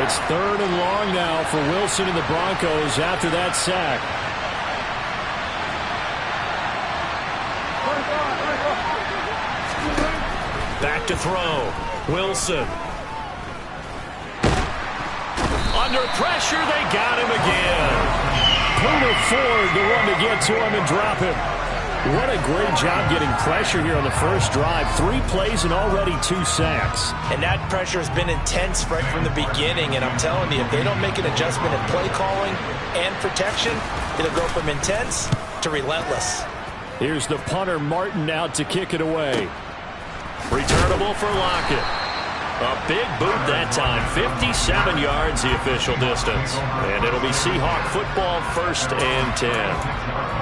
It's 3rd and long now for Wilson and the Broncos after that sack. Back to throw. Wilson. Under pressure, they got him again. Poona Ford, the one to get to him and drop him. What a great job getting pressure here on the first drive. 3 plays and already 2 sacks. And that pressure has been intense right from the beginning. And I'm telling you, if they don't make an adjustment in play calling and protection, it'll go from intense to relentless. Here's the punter, Martin, out to kick it away. Returnable for Lockett. A big boot that time. 57 yards the official distance. And it'll be Seahawk football, 1st and 10.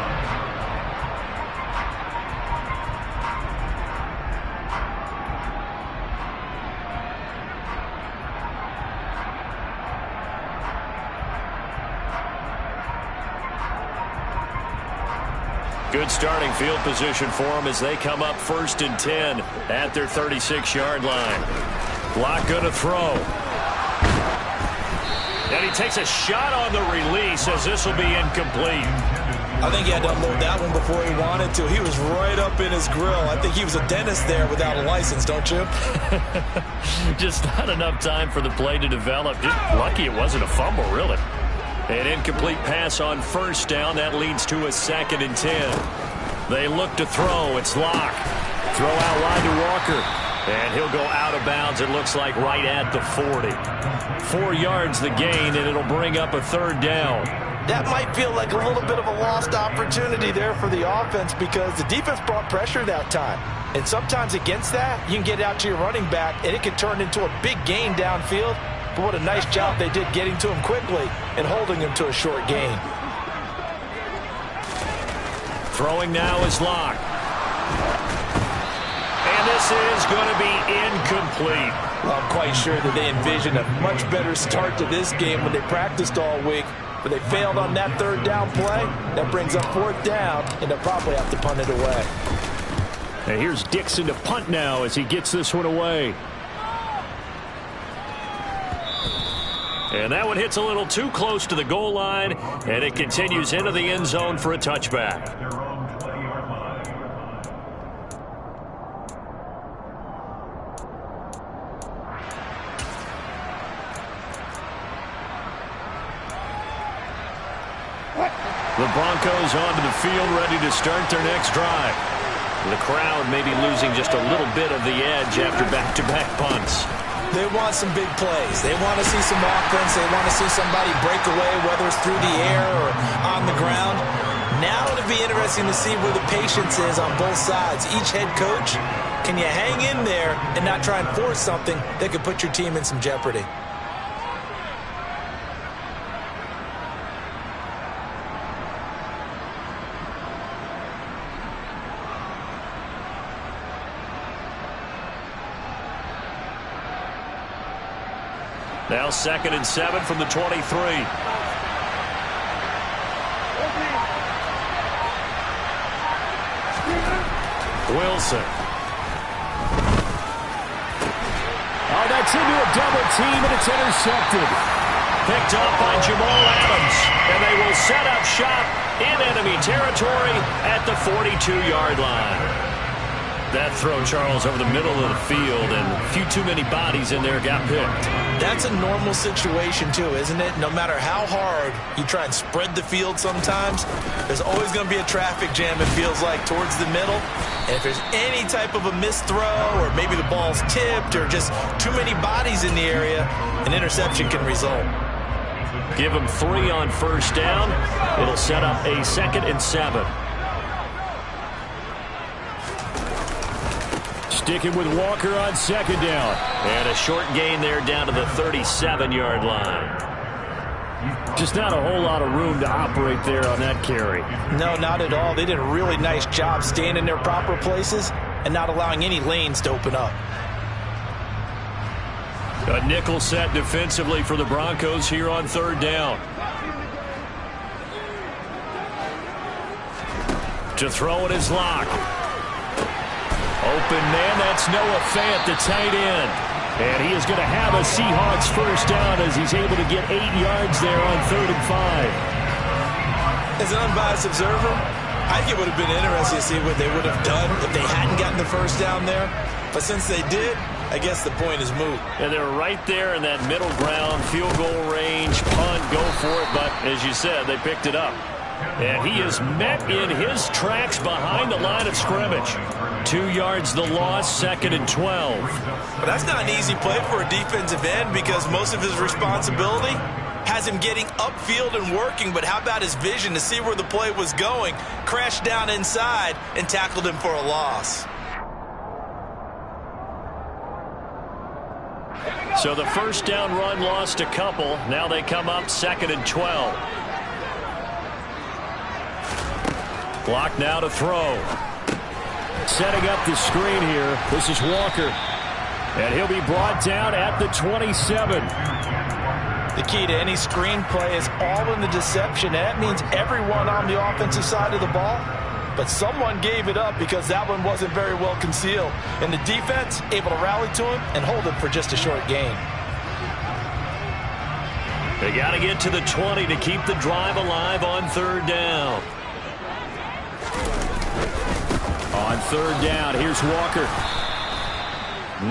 Good starting field position for them as they come up 1st and 10 at their 36-yard line. Lock going to throw. And he takes a shot on the release as this will be incomplete. I think he had to unload that one before he wanted to. He was right up in his grill. I think he was a dentist there without a license, don't you? Just not enough time for the play to develop. Just lucky it wasn't a fumble, really. An incomplete pass on 1st down. That leads to a 2nd and 10. They look to throw. It's Lock. Throw out wide to Walker. And he'll go out of bounds, it looks like, right at the 40. 4 yards the gain, and it'll bring up a 3rd down. That might feel like a little bit of a lost opportunity there for the offense because the defense brought pressure that time. And sometimes against that, you can get out to your running back, and it can turn into a big gain downfield. But what a nice job they did getting to him quickly and holding him to a short gain. Throwing now is Lock. And this is going to be incomplete. Well, I'm quite sure that they envisioned a much better start to this game when they practiced all week. But they failed on that 3rd down play. That brings up 4th down, and they'll probably have to punt it away. And here's Dixon to punt now as he gets this one away. And that one hits a little too close to the goal line, and it continues into the end zone for a touchback. The Broncos onto the field, ready to start their next drive. The crowd may be losing just a little bit of the edge after back-to-back punts. They want some big plays. They want to see some offense. They want to see somebody break away, whether it's through the air or on the ground. Now it'll be interesting to see where the patience is on both sides. Each head coach, can you hang in there and not try and force something that could put your team in some jeopardy? Now 2nd and 7 from the 23. Wilson. Oh, that's into a double team, and it's intercepted. Picked off by Jamal Adams, and they will set up shop in enemy territory at the 42-yard line. That throw, Charles, over the middle of the field, and a few too many bodies in there got picked. That's a normal situation, too, isn't it? No matter how hard you try and spread the field sometimes, there's always going to be a traffic jam, it feels like, towards the middle. And if there's any type of a missed throw, or maybe the ball's tipped, or just too many bodies in the area, an interception can result. Give them 3 on 1st down. It'll set up a 2nd and 7. Sticking with Walker on 2nd down. And a short gain there down to the 37-yard line. Just not a whole lot of room to operate there on that carry. No, not at all. They did a really nice job staying in their proper places and not allowing any lanes to open up. A nickel set defensively for the Broncos here on 3rd down. To throw it is Lock. Open man, that's Noah Fant, the tight end. And he is going to have a Seahawks first down as he's able to get 8 yards there on 3rd and 5. As an unbiased observer, I think it would have been interesting to see what they would have done if they hadn't gotten the first down there. But since they did, I guess the point is moot. And they're right there in that middle ground, field goal range, punt, go for it. But as you said, they picked it up. And he is met in his tracks behind the line of scrimmage. 2 yards the loss, 2nd and 12. But that's not an easy play for a defensive end because most of his responsibility has him getting upfield and working. But how about his vision to see where the play was going, crashed down inside, and tackled him for a loss. So the first down run lost a couple. Now they come up 2nd and 12. Clock now to throw. Setting up the screen here. This is Walker. And he'll be brought down at the 27. The key to any screen play is all in the deception. That means everyone on the offensive side of the ball. But someone gave it up because that one wasn't very well concealed. And the defense able to rally to him and hold him for just a short gain. They got to get to the 20 to keep the drive alive on 3rd down. On 3rd down, here's Walker.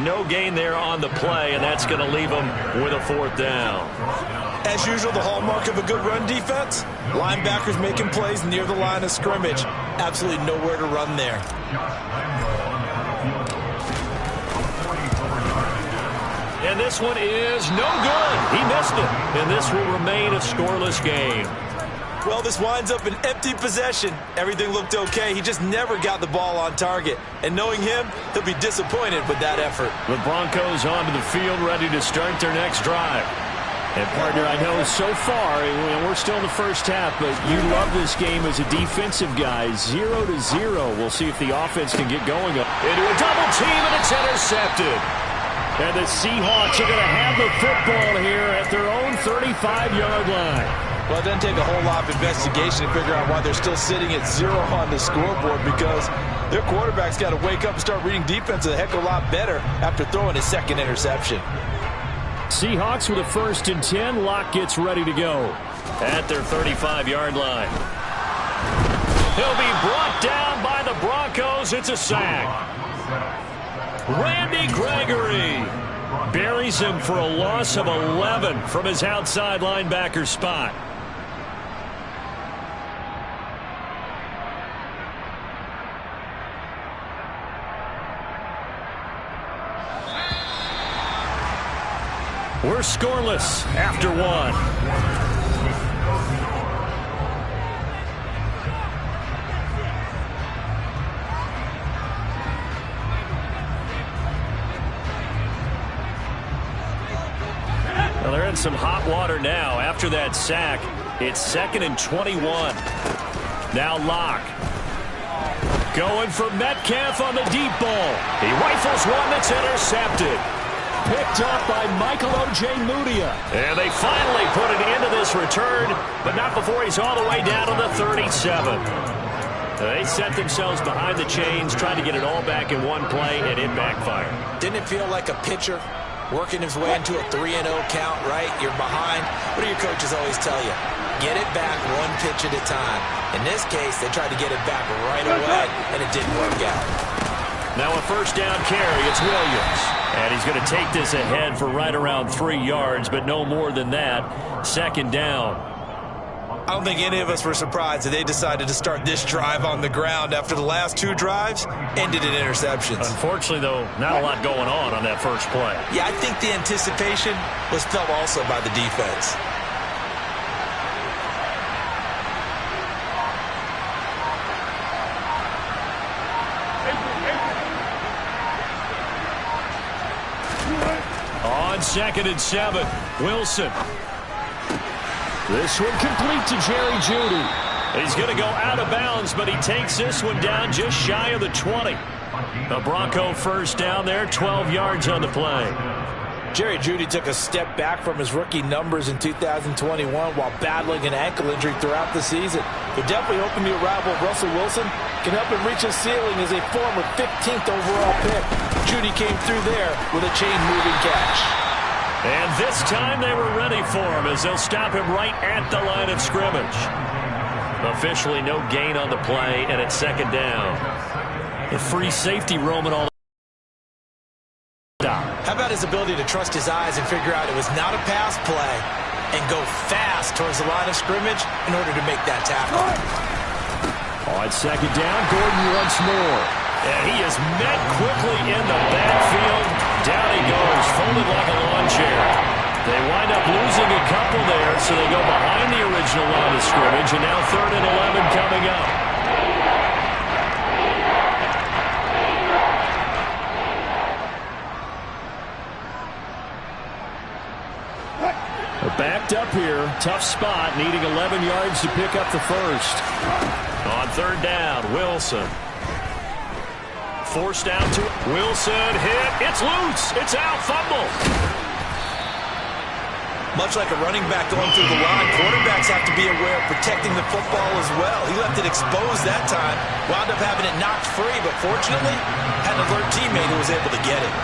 No gain there on the play, and that's going to leave him with a 4th down. As usual, the hallmark of a good run defense, linebackers making plays near the line of scrimmage. Absolutely nowhere to run there. And this one is no good. He missed it, and this will remain a scoreless game. Well, this winds up an empty possession. Everything looked okay. He just never got the ball on target. And knowing him, he'll be disappointed with that effort. The Broncos onto the field, ready to start their next drive. And, partner, I know so far, we're still in the first half, but you love this game as a defensive guy. 0-0. We'll see if the offense can get going up. Into a double team, and it's intercepted. And the Seahawks are going to have the football here at their own 35-yard line. Well, it doesn't take a whole lot of investigation to figure out why they're still sitting at 0 on the scoreboard because their quarterback's got to wake up and start reading defense a heck of a lot better after throwing his 2nd interception. Seahawks with a 1st and 10. Locke gets ready to go at their 35-yard line. He'll be brought down by the Broncos. It's a sack. Randy Gregory buries him for a loss of 11 from his outside linebacker spot. We're scoreless after 1. Well, they're in some hot water now. After that sack, it's 2nd and 21. Now Locke. Going for Metcalf on the deep ball. He rifles one that's intercepted. Picked up by Michael Ojemudia. And they finally put an end to this return, but not before he's all the way down to the 37. They set themselves behind the chains, trying to get it all back in one play, and it backfired. Didn't it feel like a pitcher working his way into a 3-0 count, right? You're behind. What do your coaches always tell you? Get it back one pitch at a time. In this case, they tried to get it back right away, and it didn't work out. Now a 1st down carry. It's Williams. And he's going to take this ahead for right around 3 yards, but no more than that. 2nd down. I don't think any of us were surprised that they decided to start this drive on the ground after the last 2 drives ended in interceptions. Unfortunately, though, not a lot going on that first play. Yeah, I think the anticipation was felt also by the defense. On 2nd and 7, Wilson. This one complete to Jerry Jeudy. He's going to go out of bounds, but he takes this one down just shy of the 20. A Bronco 1st down there, 12 yards on the play. Jerry Jeudy took a step back from his rookie numbers in 2021 while battling an ankle injury throughout the season. They're definitely hoping the arrival of Russell Wilson can help him reach his ceiling as a former 15th overall pick. Jeudy came through there with a chain-moving catch. And this time they were ready for him as they'll stop him right at the line of scrimmage. Officially no gain on the play, and it's second down. The free safety roaming all. How about his ability to trust his eyes and figure out it was not a pass play and go fast towards the line of scrimmage in order to make that tackle. On second down, Gordon once more. And he is met quickly in the backfield. Down he goes, folded like a lawn chair. They wind up losing a couple there, so they go behind the original line of scrimmage, and now 3rd and 11 coming up. Backed up here, tough spot, needing 11 yards to pick up the first. On 3rd down, Wilson. Forced out to Wilson, hit, it's loose, it's out, fumble. Much like a running back going through the line, quarterbacks have to be aware of protecting the football as well. He left it exposed that time, wound up having it knocked free, but fortunately, had an alert teammate who was able to get it.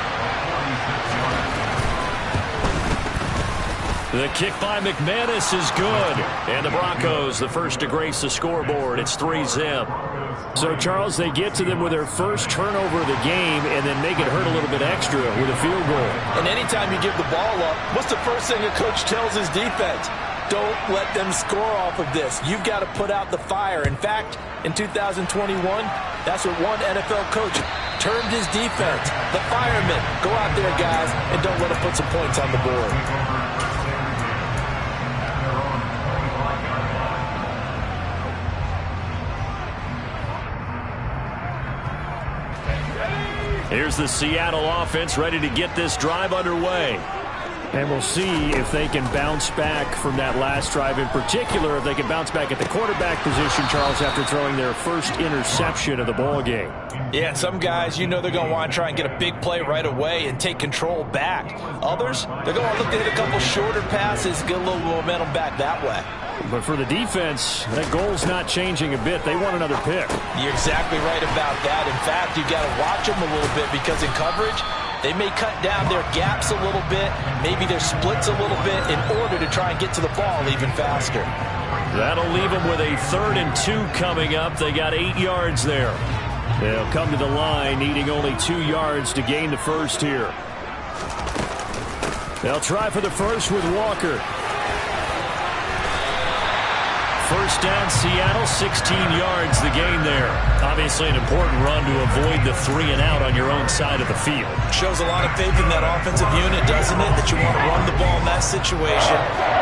The kick by McManus is good. And the Broncos, the first to grace the scoreboard. It's 3-zip. So, Charles, they get to them with their first turnover of the game and then make it hurt a little bit extra with a field goal. And anytime you give the ball up, what's the first thing a coach tells his defense? Don't let them score off of this. You've got to put out the fire. In fact, in 2021, that's what one NFL coach termed his defense. The firemen. Go out there, guys, and don't let them put some points on the board. Here's the Seattle offense ready to get this drive underway. And we'll see if they can bounce back from that last drive, in particular, if they can bounce back at the quarterback position, Charles, after throwing their first interception of the ball game. Yeah, some guys, you know they're going to want to try and get a big play right away and take control back. Others, they're going to look to hit a couple shorter passes, get a little momentum back that way. But for the defense, that goal's not changing a bit. They want another pick. You're exactly right about that. In fact, you've got to watch them a little bit because in coverage, they may cut down their gaps a little bit, maybe their splits a little bit in order to try and get to the ball even faster. That'll leave them with a 3rd and 2 coming up. They got 8 yards there. They'll come to the line needing only 2 yards to gain the first here. They'll try for the first with Walker. First down, Seattle, 16 yards the gain there. Obviously an important run to avoid the 3 and out on your own side of the field. Shows a lot of faith in that offensive unit, doesn't it? That you want to run the ball in that situation.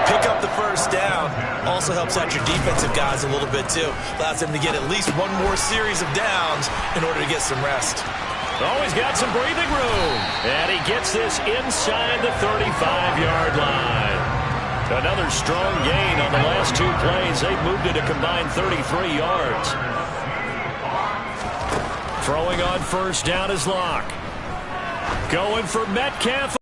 Pick up the first down. Also helps out your defensive guys a little bit, too. Allows them to get at least one more series of downs in order to get some rest. Always got some breathing room. And he gets this inside the 35-yard line. Another strong gain on the last 2 plays. They've moved it a combined 33 yards. Throwing on first down is Locke. Going for Metcalf.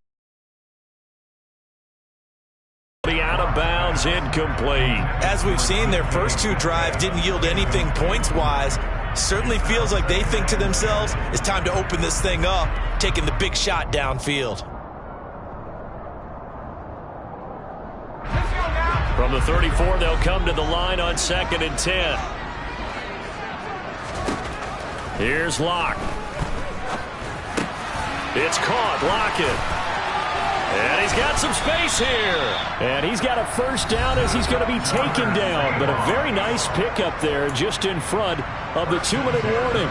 Out of bounds, incomplete. As we've seen, their first 2 drives didn't yield anything points-wise. Certainly feels like they think to themselves, it's time to open this thing up, taking the big shot downfield. From the 34, they'll come to the line on 2nd and 10. Here's Locke. It's caught. Lockett. And he's got some space here. And he's got a first down as he's going to be taken down. But a very nice pickup there just in front of the 2-minute warning.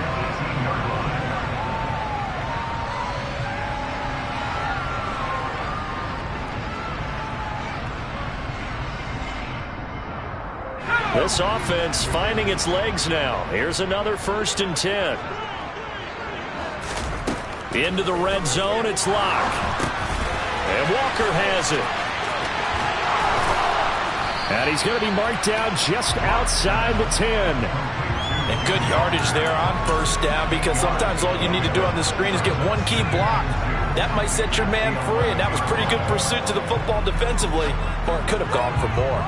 This offense finding its legs now. Here's another 1st and 10. Into the red zone, it's Locke. And Walker has it. And he's going to be marked down just outside the 10. And good yardage there on first down, because sometimes all you need to do on the screen is get one key block. That might set your man free, and that was pretty good pursuit to the football defensively, or it could have gone for more.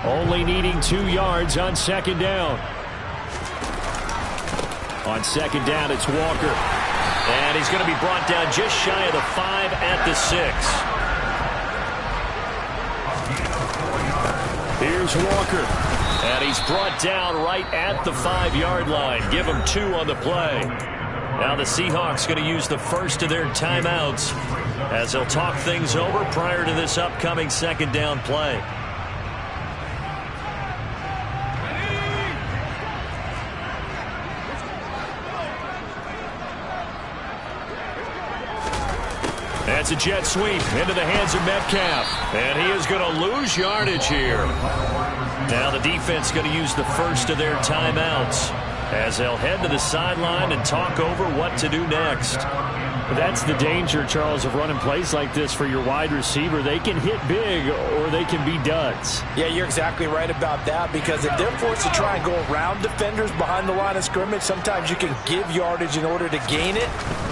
Only needing 2 yards on 2nd down. On second down, it's Walker. And he's going to be brought down just shy of the 5 at the 6. Here's Walker. And he's brought down right at the 5-yard line. Give him 2 on the play. Now the Seahawks going to use the first of their timeouts as they'll talk things over prior to this upcoming second down play. That's a jet sweep into the hands of Metcalf. And he is going to lose yardage here. Now the defense going to use the first of their timeouts as they'll head to the sideline and talk over what to do next. That's the danger, Charles, of running plays like this for your wide receiver. They can hit big or they can be duds. Yeah, you're exactly right about that, because if they're forced to try and go around defenders behind the line of scrimmage, sometimes you can give yardage in order to gain it.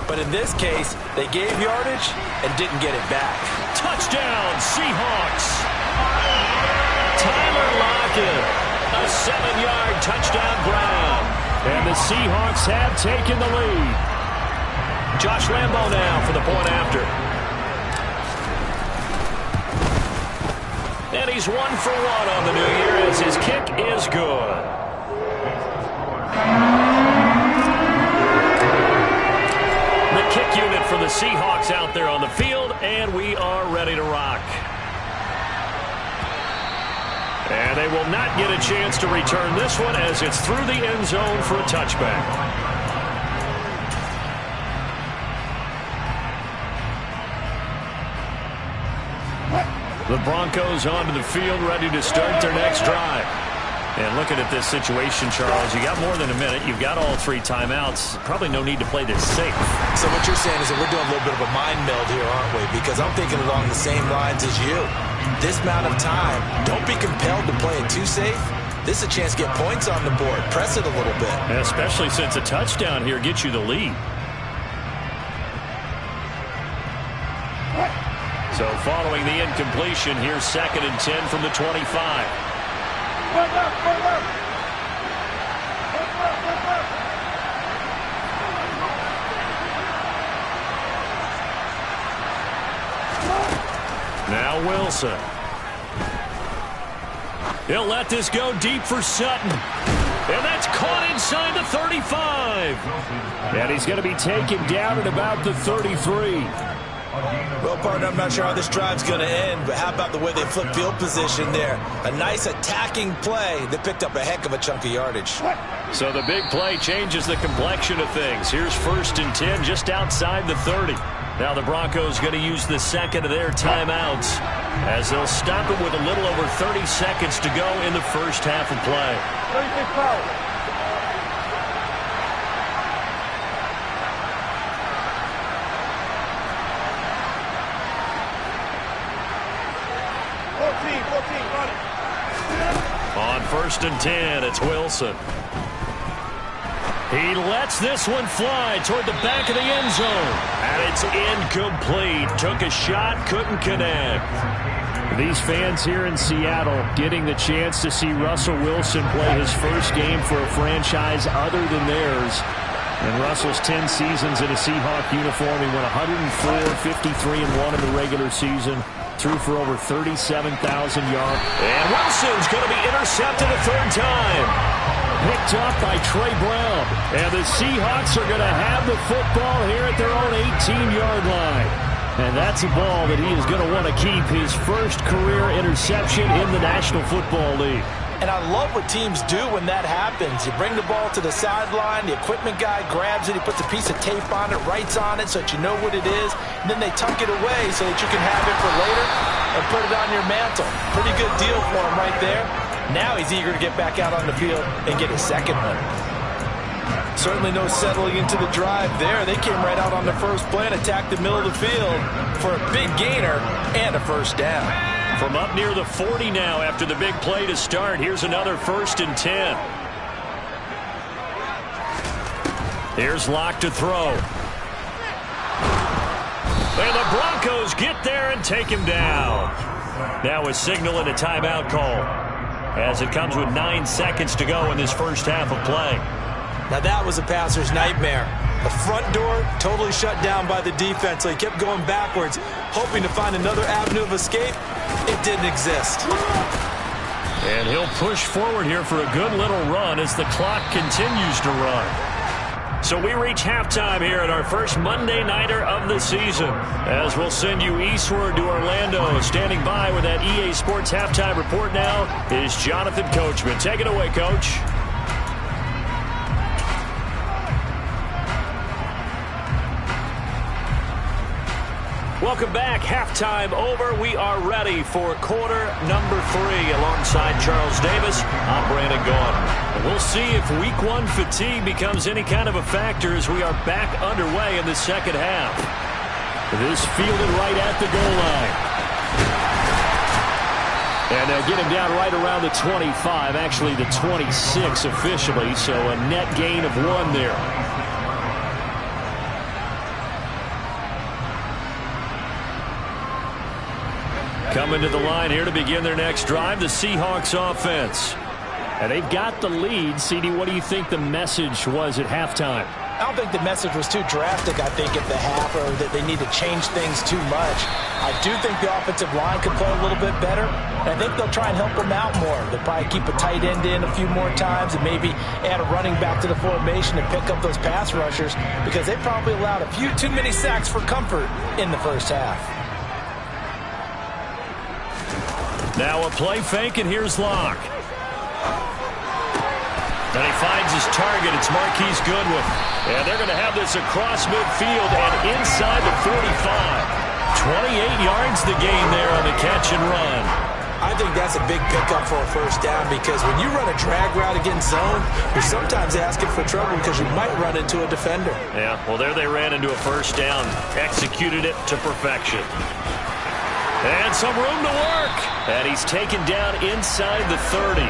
But in this case, they gave yardage and didn't get it back. Touchdown, Seahawks! Tyler Lockett, a 7-yard touchdown grab. And the Seahawks have taken the lead. Josh Lambo now for the point after. And he's 1 for 1 on the new year as his kick is good. The kick unit for the Seahawks out there on the field, and we are ready to rock. And they will not get a chance to return this one as it's through the end zone for a touchback. The Broncos onto the field, ready to start their next drive. And looking at this situation, Charles, you got more than a minute. You've got all 3 timeouts. Probably no need to play this safe. So what you're saying is that we're doing a little bit of a mind meld here, aren't we? Because I'm thinking along the same lines as you. This amount of time, don't be compelled to play it too safe. This is a chance to get points on the board. Press it a little bit. Especially since a touchdown here gets you the lead. So following the incompletion, here's 2nd and 10 from the 25. Now Wilson. He'll let this go deep for Sutton. And that's caught inside the 35. And he's going to be taken down at about the 33. Well, partner, I'm not sure how this drive's going to end, but how about the way they flip field position there? A nice attacking play that picked up a heck of a chunk of yardage. So the big play changes the complexion of things. Here's 1st and 10 just outside the 30. Now the Broncos going to use the second of their timeouts as they'll stop it with a little over 30 seconds to go in the first half of play. 36 power. On 1st and 10, it's Wilson. He lets this one fly toward the back of the end zone. And it's incomplete. Took a shot, couldn't connect. These fans here in Seattle getting the chance to see Russell Wilson play his first game for a franchise other than theirs. In Russell's 10 seasons in a Seahawk uniform, he went 104, 53-1 in the regular season. Threw for over 37,000 yards. And Wilson's going to be intercepted a 3rd time. Picked up by Trey Brown. And the Seahawks are going to have the football here at their own 18-yard line. And that's a ball that he is going to want to keep, his first career interception in the National Football League. And I love what teams do when that happens. You bring the ball to the sideline, the equipment guy grabs it, he puts a piece of tape on it, writes on it so that you know what it is, and then they tuck it away so that you can have it for later and put it on your mantle. Pretty good deal for him right there. Now he's eager to get back out on the field and get his second one. Certainly no settling into the drive there. They came right out on the first play and attacked the middle of the field for a big gainer and a first down. From up near the 40 now after the big play to start. Here's another 1st and 10. Here's Locke to throw. And the Broncos get there and take him down. Now a signal and a timeout call as it comes with 9 seconds to go in this first half of play. Now that was a passer's nightmare. The front door totally shut down by the defense, so he kept going backwards, hoping to find another avenue of escape. It didn't exist. And he'll push forward here for a good little run as the clock continues to run. So we reach halftime here at our first Monday Nighter of the season, as we'll send you eastward to Orlando. Standing by with that EA Sports halftime report now is Jonathan Coachman. Take it away, Coach. Welcome back. Halftime over. We are ready for quarter number 3. Alongside Charles Davis, I'm Brandon Gaudin. And we'll see if week 1 fatigue becomes any kind of a factor as we are back underway in the second half. This fielded right at the goal line. And they'll get him down right around the 25, actually the 26 officially, so a net gain of 1 there. Coming to the line here to begin their next drive, the Seahawks offense. And they've got the lead. CD, what do you think the message was at halftime? I don't think the message was too drastic, I think, at the half, or that they need to change things too much. I do think the offensive line could play a little bit better. And I think they'll try and help them out more. They'll probably keep a tight end in a few more times and maybe add a running back to the formation and pick up those pass rushers, because they probably allowed a few too many sacks for comfort in the first half. Now a play fake, and here's Locke. And he finds his target. It's Marquise Goodwin. And they're going to have this across midfield and inside the 45. 28 yards the gain there on the catch and run. I think that's a big pickup for a first down, because when you run a drag route against zone, you're sometimes asking for trouble because you might run into a defender. Yeah, well, there they ran into a first down. Executed it to perfection. And some room to work. And he's taken down inside the 30.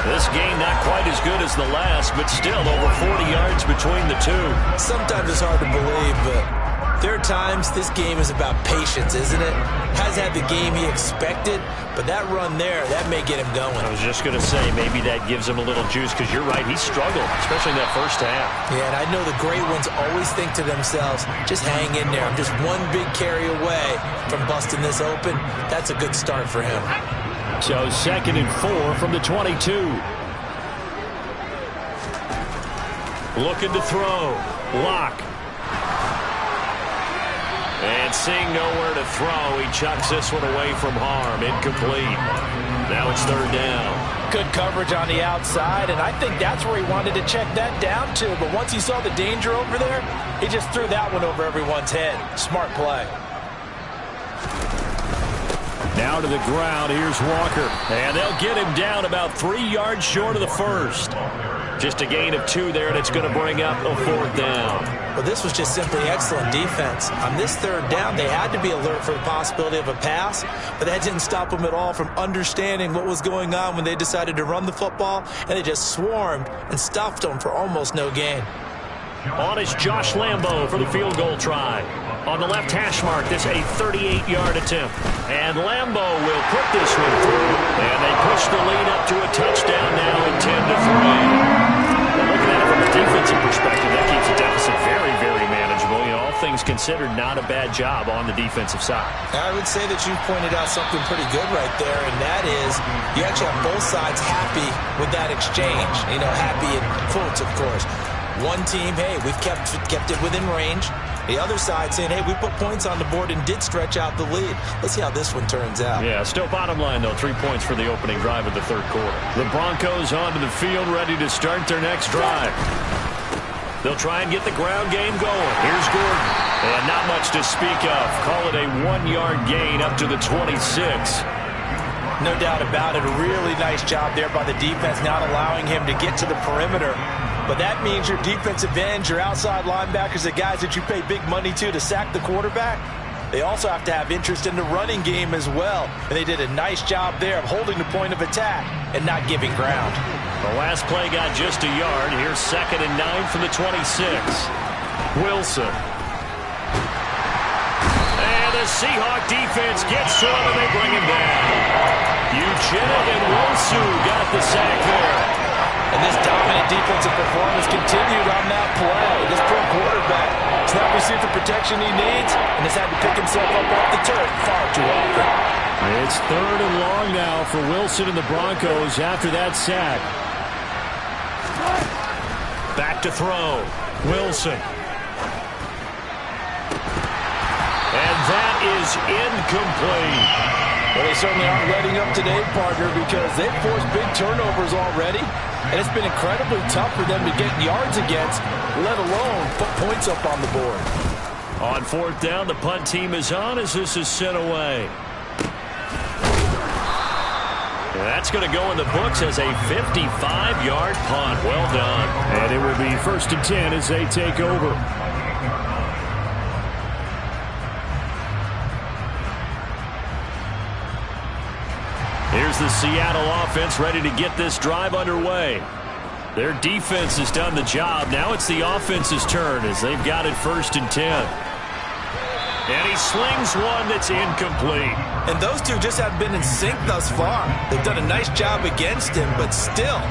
This game not quite as good as the last, but still over 40 yards between the two. Sometimes it's hard to believe, but there are times this game is about patience, isn't it? Hasn't had the game he expected, but that run there, that may get him going. I was just going to say, maybe that gives him a little juice, because you're right, he struggled, especially in that first half. Yeah, and I know the great ones always think to themselves, just hang in there. I'm just one big carry away from busting this open. That's a good start for him. So 2nd and 4 from the 22. Looking to throw. Locke. And seeing nowhere to throw, he chucks this one away from harm. Incomplete. Now it's 3rd down. Good coverage on the outside, and I think that's where he wanted to check that down to. But once he saw the danger over there, he just threw that one over everyone's head. Smart play. Now to the ground, here's Walker. And they'll get him down about 3 yards short of the first. Just a gain of 2 there, and it's going to bring up a 4th down. Well, this was just simply excellent defense. On this 3rd down, they had to be alert for the possibility of a pass, but that didn't stop them at all from understanding what was going on when they decided to run the football, and they just swarmed and stuffed them for almost no gain. On is Josh Lambo for the field goal try. On the left hash mark, this a 38-yard attempt. And Lambo will put this one through. And they push the lead up to a touchdown now at 10-3. Well, looking at it from a defensive perspective, that keeps the deficit very, very manageable. You know, all things considered, not a bad job on the defensive side. I would say that you've pointed out something pretty good right there, and that is you actually have both sides happy with that exchange. You know, happy in quotes, of course. One team, hey, we've kept it within range. The other side saying, hey, we put points on the board and did stretch out the lead. Let's see how this one turns out. Yeah, still bottom line, though, 3 points for the opening drive of the 3rd quarter. The Broncos onto the field, ready to start their next drive. They'll try and get the ground game going. Here's Gordon. And not much to speak of. Call it a 1-yard gain up to the 26. No doubt about it. A really nice job there by the defense, not allowing him to get to the perimeter. But that means your defensive ends, your outside linebackers, the guys that you pay big money to sack the quarterback, they also have to have interest in the running game as well. And they did a nice job there of holding the point of attack and not giving ground. The last play got just a yard. Here's 2nd and 9 from the 26. Wilson. And the Seahawk defense gets to him, and they bring him down. Uchenna and Wosu got the sack there. And this dominant defensive performance continued on that play. This poor quarterback has not received the protection he needs and has had to pick himself up off the turf far too often. It's 3rd and long now for Wilson and the Broncos after that sack. Back to throw. Wilson. And that is incomplete. Well, they certainly aren't letting up today, partner, because they've forced big turnovers already. And it's been incredibly tough for them to get yards against, let alone put points up on the board. On 4th down, the punt team is on as this is sent away. And that's going to go in the books as a 55-yard punt. Well done. And it will be 1st and 10 as they take over. Here's the Seattle offense ready to get this drive underway. Their defense has done the job. Now it's the offense's turn as they've got it 1st and 10. And he slings one that's incomplete. And those two just have been in sync thus far. They've done a nice job against him, but still,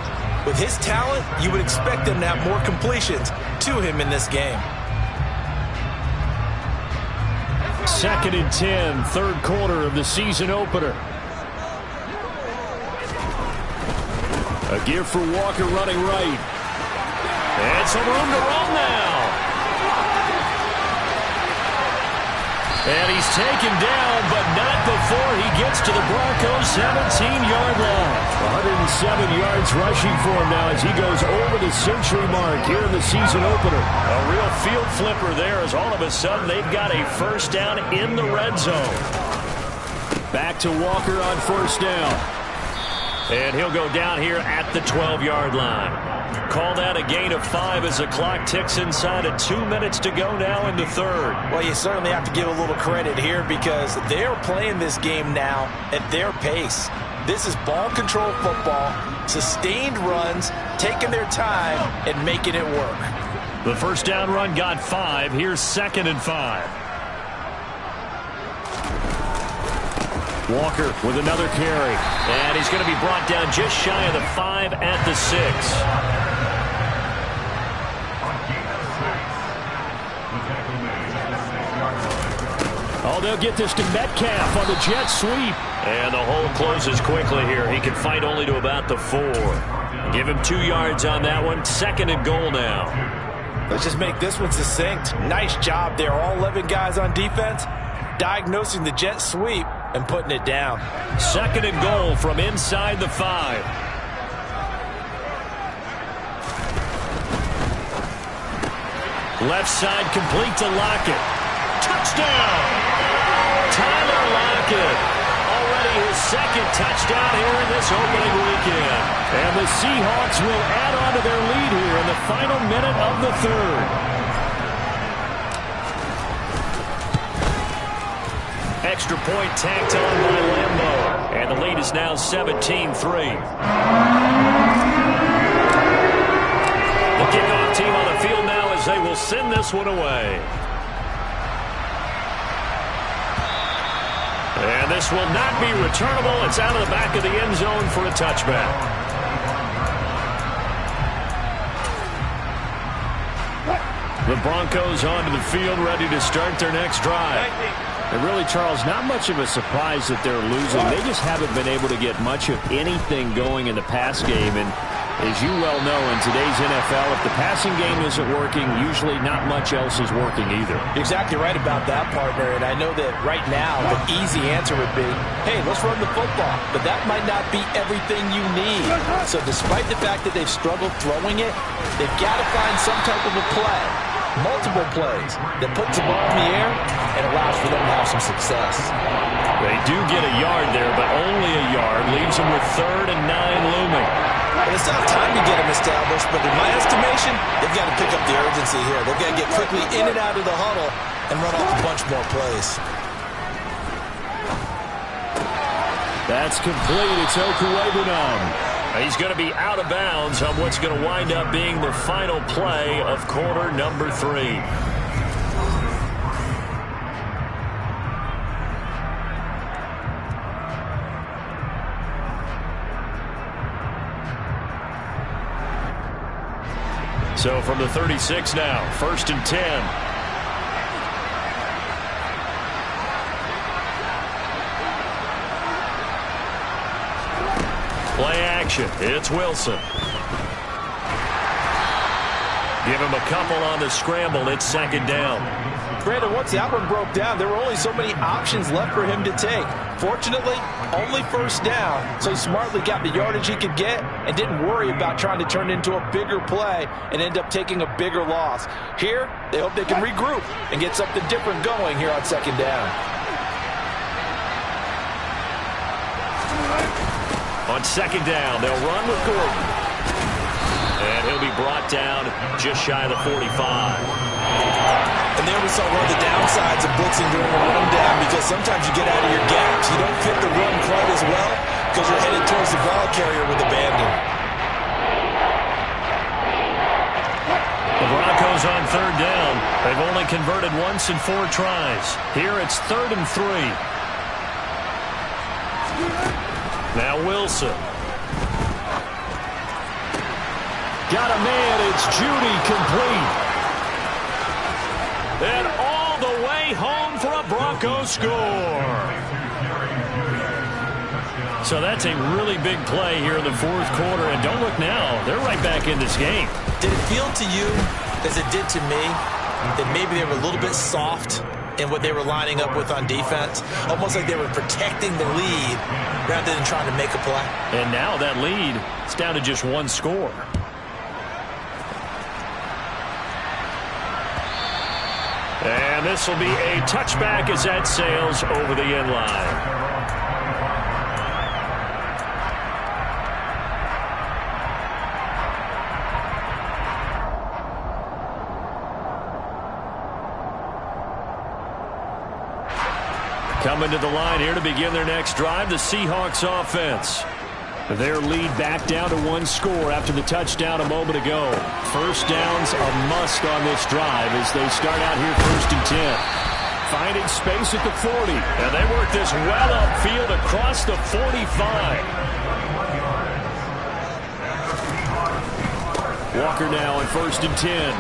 with his talent, you would expect them to have more completions to him in this game. 2nd and 10, 3rd quarter of the season opener. A give for Walker running right. And some room to run now. And he's taken down, but not before he gets to the Broncos' 17-yard line. 107 yards rushing for him now as he goes over the century mark here in the season opener. A real field flipper there as all of a sudden they've got a 1st down in the red zone. Back to Walker on 1st down. And he'll go down here at the 12-yard line. Call that a gain of 5 as the clock ticks inside of 2 minutes to go now in the 3rd. Well, you certainly have to give a little credit here because they're playing this game now at their pace. This is ball control football, sustained runs, taking their time and making it work. The 1st down run got 5. Here's 2nd and 5. Walker with another carry. And he's going to be brought down just shy of the 5 at the 6. Oh, they'll get this to Metcalf on the jet sweep. And the hole closes quickly here. He can fight only to about the 4. Give him 2 yards on that one. 2nd and goal now. Let's just make this one succinct. Nice job there. All 11 guys on defense diagnosing the jet sweep and putting it down. 2nd and goal from inside the 5. Left side complete to Lockett. Touchdown! Tyler Lockett. Already his 2nd touchdown here in this opening weekend. And the Seahawks will add on to their lead here in the final minute of the 3rd. Extra point tacked on by Lambeau. And the lead is now 17-3. The kickoff team on the field now as they will send this one away. And this will not be returnable. It's out of the back of the end zone for a touchback. The Broncos onto the field ready to start their next drive. And really, Charles, not much of a surprise that they're losing. They just haven't been able to get much of anything going in the pass game. And as you well know, in today's NFL, if the passing game isn't working, usually not much else is working either. You're exactly right about that, partner. And I know that right now the easy answer would be, hey, let's run the football. But that might not be everything you need. So despite the fact that they've struggled throwing it, they've got to find some type of a play, multiple plays, that puts the ball in the air and allows for them to have some success. They do get a yard there, but only a yard. Leaves them with 3rd and 9 looming. Well, it's not time to get them established, but in my estimation, they've got to pick up the urgency here. They've got to get quickly in and out of the huddle and run off a bunch more plays. That's complete. It's Okuwebunam. He's going to be out of bounds on what's going to wind up being the final play of quarter number 3. So from the 36 now, 1st and 10. Play action. It's Wilson. Give him a couple on the scramble. It's 2nd down. Brandon, once that one broke down, there were only so many options left for him to take. Fortunately, only 1st down, so he smartly got the yardage he could get and didn't worry about trying to turn it into a bigger play and end up taking a bigger loss. Here, they hope they can regroup and get something different going here on 2nd down. On 2nd down, they'll run with Gordon. And he'll be brought down just shy of the 45. And there we saw one of the downsides of blitzing during a run down, because sometimes you get out of your gaps. You don't fit the run quite as well because you're headed towards the ball carrier with abandon. The Broncos on 3rd down. They've only converted once in 4 tries. Here it's 3rd and 3. Now Wilson. Got a man. It's Judy, complete. And all the way home for a Broncos score. So that's a really big play here in the 4th quarter. And don't look now. They're right back in this game. Did it feel to you, as it did to me, that maybe they were a little bit soft in what they were lining up with on defense? Almost like they were protecting the lead rather than trying to make a play. And now that lead is down to just 1 score. And this will be a touchback as that sails over the end line. Coming to the line here to begin their next drive, the Seahawks offense. Their lead back down to 1 score after the touchdown a moment ago. 1st down's a must on this drive as they start out here 1st and 10. Finding space at the 40. And they work this well upfield across the 45. Walker now in 1st and 10.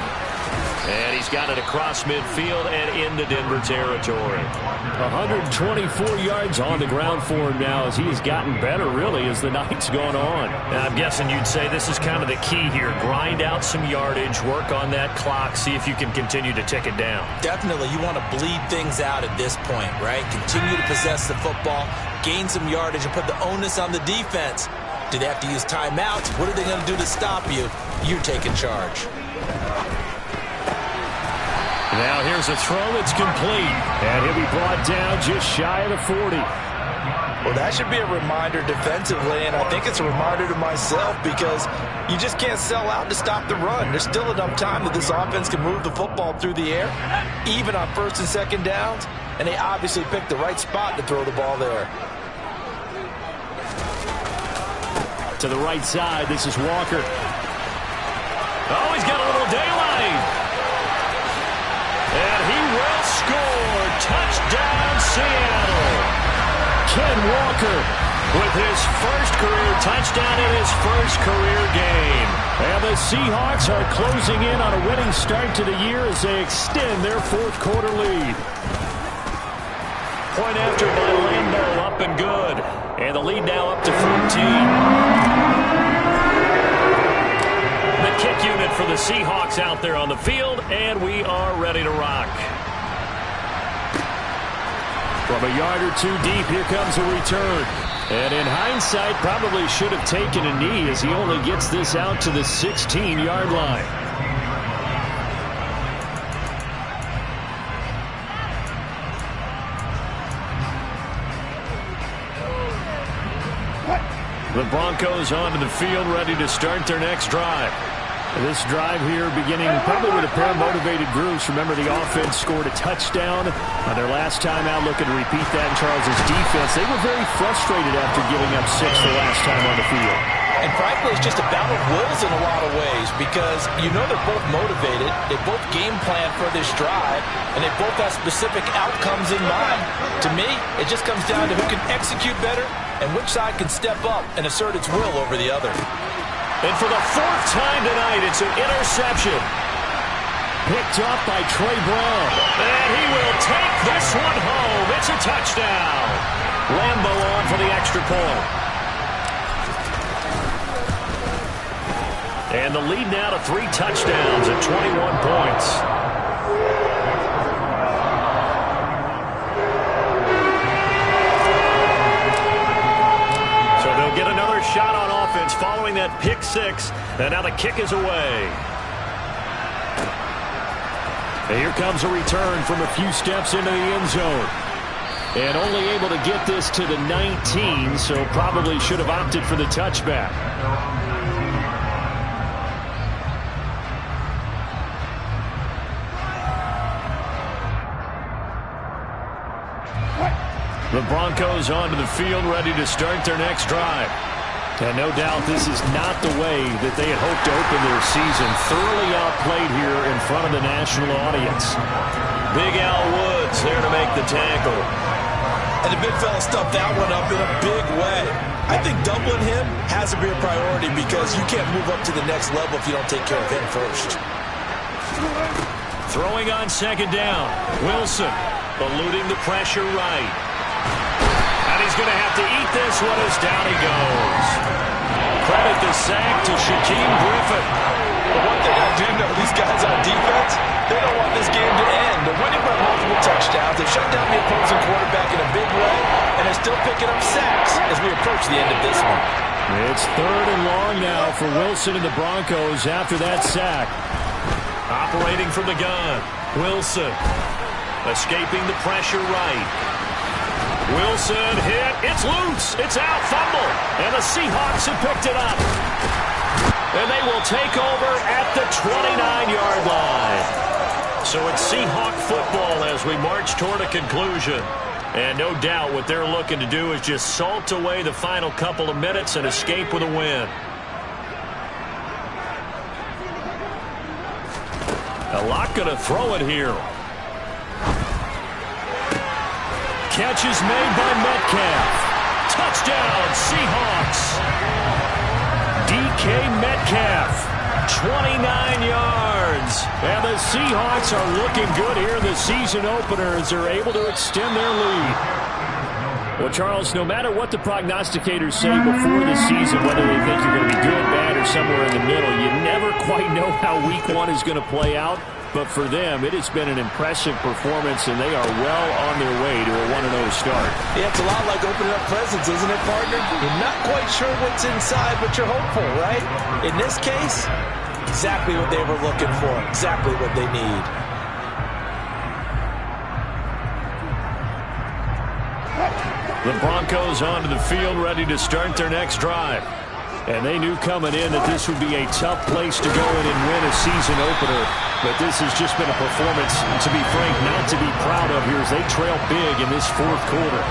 And he's got it across midfield and into Denver territory. 124 yards on the ground for him now as he has gotten better, really, as the night's gone on. And I'm guessing you'd say this is kind of the key here. Grind out some yardage, work on that clock, see if you can continue to tick it down. Definitely, you want to bleed things out at this point, right? Continue to possess the football, gain some yardage, and put the onus on the defense. Do they have to use timeouts? What are they going to do to stop you? You're taking charge. Now here's a throw that's complete. And he'll be brought down just shy of the 40. Well, that should be a reminder defensively, and I think it's a reminder to myself, because you just can't sell out to stop the run. There's still enough time that this offense can move the football through the air, even on 1st and 2nd downs, and they obviously picked the right spot to throw the ball there. To the right side, this is Walker. Oh, he's got a little daylight. And he will score. Touchdown, Seattle. Ken Walker with his first career touchdown in his first career game. And the Seahawks are closing in on a winning start to the year as they extend their 4th quarter lead. Point after by Lambeau, up and good. And the lead now up to 14. The kick unit for the Seahawks out there on the field, and we are ready to rock. From a yard or 2 deep, here comes a return. And in hindsight, probably should have taken a knee as he only gets this out to the 16-yard line. The Broncos onto the field, ready to start their next drive. This drive here beginning probably with a pair of motivated groups. Remember, the offense scored a touchdown on their last time out, looking to repeat that in Charles' defense. They were very frustrated after giving up 6 the last time on the field. And frankly, it's just a battle of wills in a lot of ways, because you know they're both motivated, they both game plan for this drive, and they both have specific outcomes in mind. To me, it just comes down to who can execute better and which side can step up and assert its will over the other. And for the fourth time tonight, it's an interception. Picked up by Trey Brown. And he will take this one home. It's a touchdown. Lambo on for the extra point. And the lead now to 3 touchdowns at 21 points. So they'll get another shot on offense following that pick 6. And now the kick is away. And here comes a return from a few steps into the end zone. And only able to get this to the 19, so probably should have opted for the touchback. The Broncos onto the field, ready to start their next drive. And no doubt this is not the way that they had hoped to open their season. Thoroughly outplayed here in front of the national audience. Big Al Woods there to make the tackle. And the big fella stuffed that one up in a big way. I think doubling him has to be a priority because you can't move up to the next level if you don't take care of him first. Throwing on second down. Wilson eluding the pressure right. And he's going to have to eat this one as down he goes. Credit the sack to Shaquem Griffin. But one thing I do know, these guys on defense, they don't want this game to end. They're winning by multiple touchdowns. They've shut down the opposing quarterback in a big way, and they're still picking up sacks as we approach the end of this one. It's 3rd and long now for Wilson and the Broncos after that sack. Operating from the gun. Wilson escaping the pressure right. Wilson hit. It's loose. It's out. Fumble. And the Seahawks have picked it up. And they will take over at the 29-yard line. So it's Seahawk football as we march toward a conclusion. And no doubt what they're looking to do is just salt away the final couple of minutes and escape with a win. A lot going to throw it here. Catch is made by Metcalf. Touchdown, Seahawks. DK Metcalf, 29 yards. And the Seahawks are looking good here in the season opener as they're able to extend their lead. Well, Charles, no matter what the prognosticators say before the season, whether they think you're going to be good, bad, or somewhere in the middle, you never quite know how week 1 is going to play out. But for them, it has been an impressive performance, and they are well on their way to a 1-0 start. Yeah, it's a lot like opening up presents, isn't it, partner? You're not quite sure what's inside, but you're hopeful, right? In this case, exactly what they were looking for, exactly what they need. The Broncos onto the field, ready to start their next drive. And they knew coming in that this would be a tough place to go in and win a season opener. But this has just been a performance, to be frank, not to be proud of here as they trail big in this 4th quarter.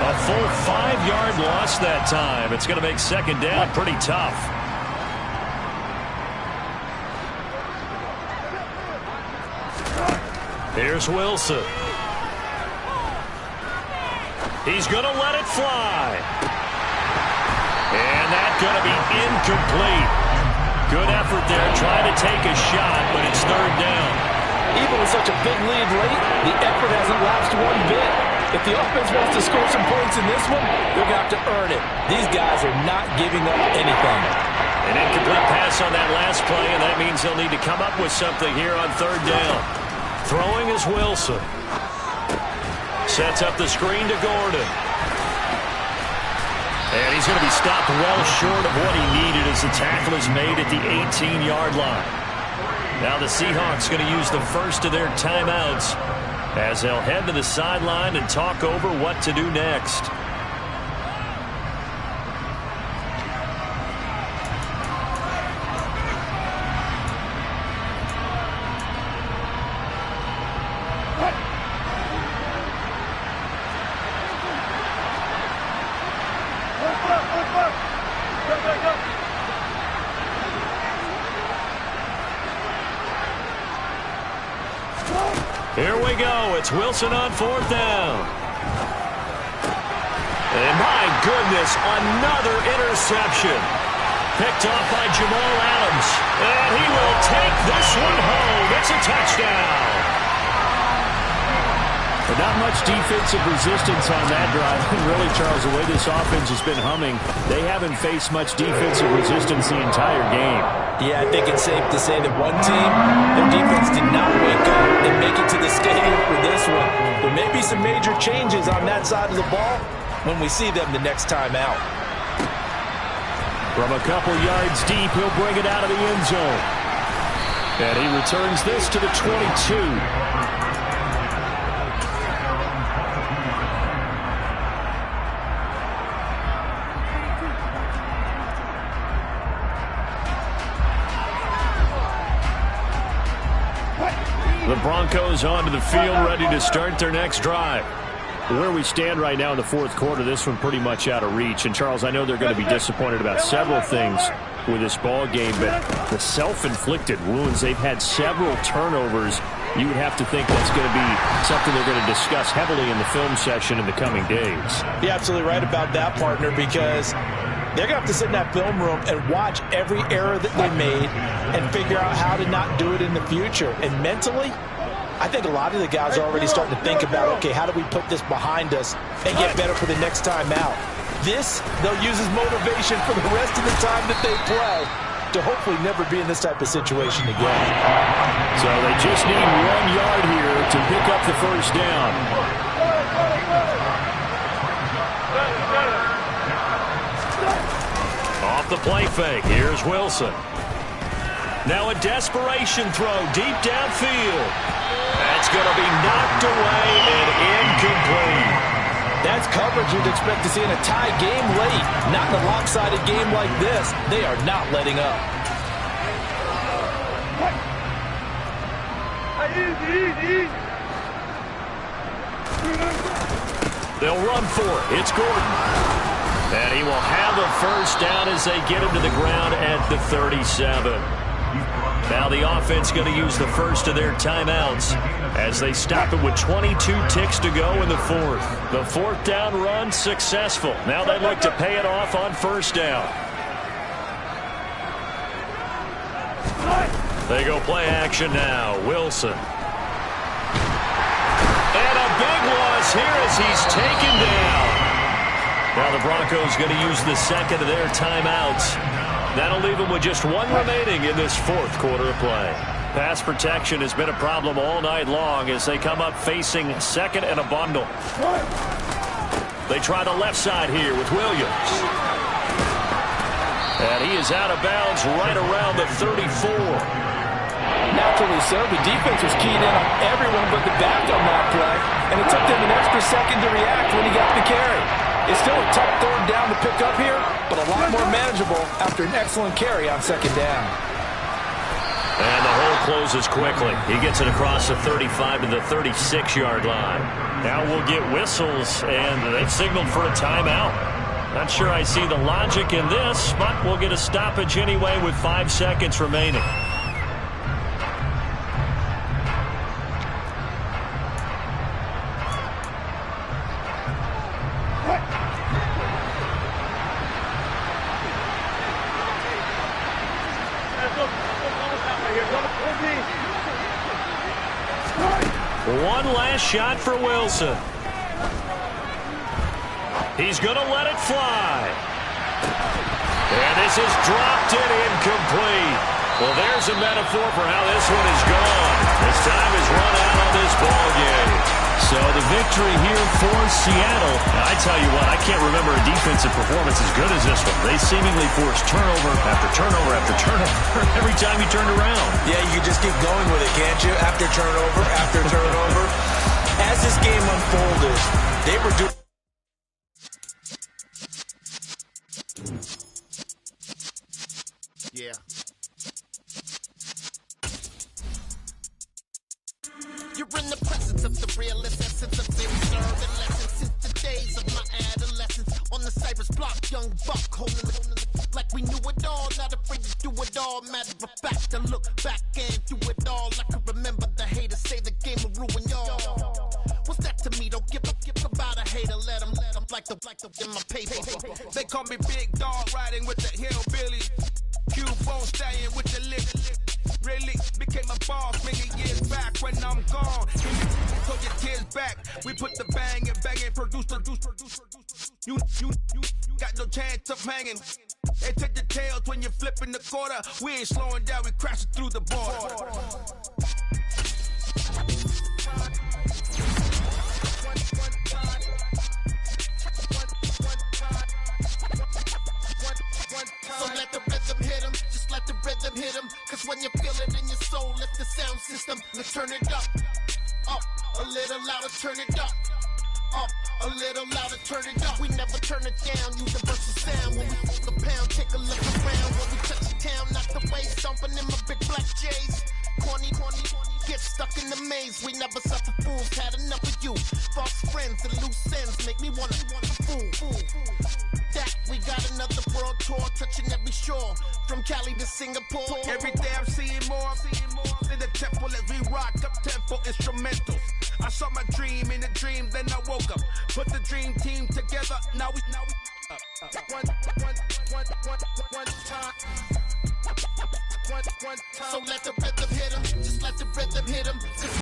A full 5-yard loss that time. It's going to make second down pretty tough. Here's Wilson. He's going to let it fly. And that's going to be incomplete. Good effort there, trying to take a shot, but it's 3rd down. Even with such a big lead late, the effort hasn't lapsed one bit. If the offense wants to score some points in this one, they're going to have to earn it. These guys are not giving up anything. An incomplete pass on that last play, and that means they'll need to come up with something here on 3rd down. Throwing is Wilson. Sets up the screen to Gordon. And he's going to be stopped well short of what he needed as the tackle is made at the 18-yard line. Now the Seahawks going to use the first of their timeouts as they'll head to the sideline and talk over what to do next. Here we go. It's Wilson on 4th down. And my goodness, another interception. Picked off by Jamal Adams. And he will take this one home. It's a touchdown. But not much defensive resistance on that drive. And really, Charles, the way this offense has been humming, they haven't faced much defensive resistance the entire game. Yeah, I think it's safe to say that one team, their defense did not wake up and make it to the stadium for this one. There may be some major changes on that side of the ball when we see them the next time out. From a couple yards deep, he'll bring it out of the end zone. And he returns this to the 22. The Broncos onto the field, ready to start their next drive. Where we stand right now in the fourth quarter, this one pretty much out of reach. And, Charles, I know they're going to be disappointed about several things with this ball game, but the self-inflicted wounds, they've had several turnovers. You would have to think that's going to be something they're going to discuss heavily in the film session in the coming days. You're absolutely right about that, partner, because they're going to have to sit in that film room and watch every error that they made and figure out how to not do it in the future. And mentally, I think a lot of the guys are already starting to think about, okay, how do we put this behind us and get better for the next time out? This, they'll use as motivation for the rest of the time that they play to hopefully never be in this type of situation again. So they just need 1 yard here to pick up the first down. Off the play fake, here's Wilson. Now a desperation throw deep downfield. That's going to be knocked away and incomplete. That's coverage you'd expect to see in a tie game late. Not in a lopsided game like this. They are not letting up. They'll run for it. It's Gordon. And he will have a first down as they get him to the ground at the 37. Now the offense going to use the first of their timeouts as they stop it with 22 ticks to go in the fourth. The fourth down run successful. Now they look to pay it off on first down. They go play action now. Wilson. And a big loss here as he's taken down. Now the Broncos going to use the second of their timeouts. That'll leave them with just one remaining in this fourth quarter of play. Pass protection has been a problem all night long as they come up facing second and a bundle. They try the left side here with Williams. And he is out of bounds right around the 34. Naturally so. The defense was keyed in on everyone but the back on that play, and it took them an extra second to react when he got the carry. It's still a tough third down to pick up here, but a lot more manageable after an excellent carry on second down. And the hole closes quickly. He gets it across the 35 to the 36-yard line. Now we'll get whistles, and they've signaled for a timeout. Not sure I see the logic in this, but we'll get a stoppage anyway with 5 seconds remaining. One last shot for Wilson. He's going to let it fly. And this is dropped and incomplete. Well, there's a metaphor for how this one is gone. As time has run out on this ball game. So the victory here for Seattle. Now, I tell you what, I can't remember a defensive performance as good as this one. They seemingly forced turnover after turnover after turnover every time you turned around. Yeah, you can just keep going with it, can't you? After turnover, after turnover. As this game unfolded, they were doing... Yeah. You're in the presence of the realest essence of the observant lessons since the days of my adolescence. On the Cypress block, young buck holding the like we knew it all, not afraid to do it all. Matter of fact, to look back and do it all. I could remember the haters say the game will ruin y'all. What's that to me? Don't give about a hater, let them like in my paper. They call me Big Dog, riding with the hillbilly. Cubone staying with the lick. Really became a boss many years back when I'm gone. So your tears back. We put the bang and produce. You got no chance of hanging. They take the tails when you're flipping the quarter. We ain't slowing down, we crashing through the border. So let the rhythm hit him, just let the rhythm hit him. Cause when you feel it in your soul, lift the sound system. Let's turn it up, a little louder, turn it up, a little louder, turn it up. We never turn it down, universal sound. When we fuck a pound, take a look around. When we touch the town, knock the way, stomping in my big black J's. Corny, get stuck in the maze. We never suffer fools, had enough of you. False friends and loose ends make me wanna fool. That we got another world tour, touching every shore, from Cali to Singapore. Every day I'm seeing more in the temple as we rock up tempo instrumentals. I saw my dream in a dream, then I woke up. Put the dream team together, now we one time. So let the rhythm hit him, just let the rhythm hit him.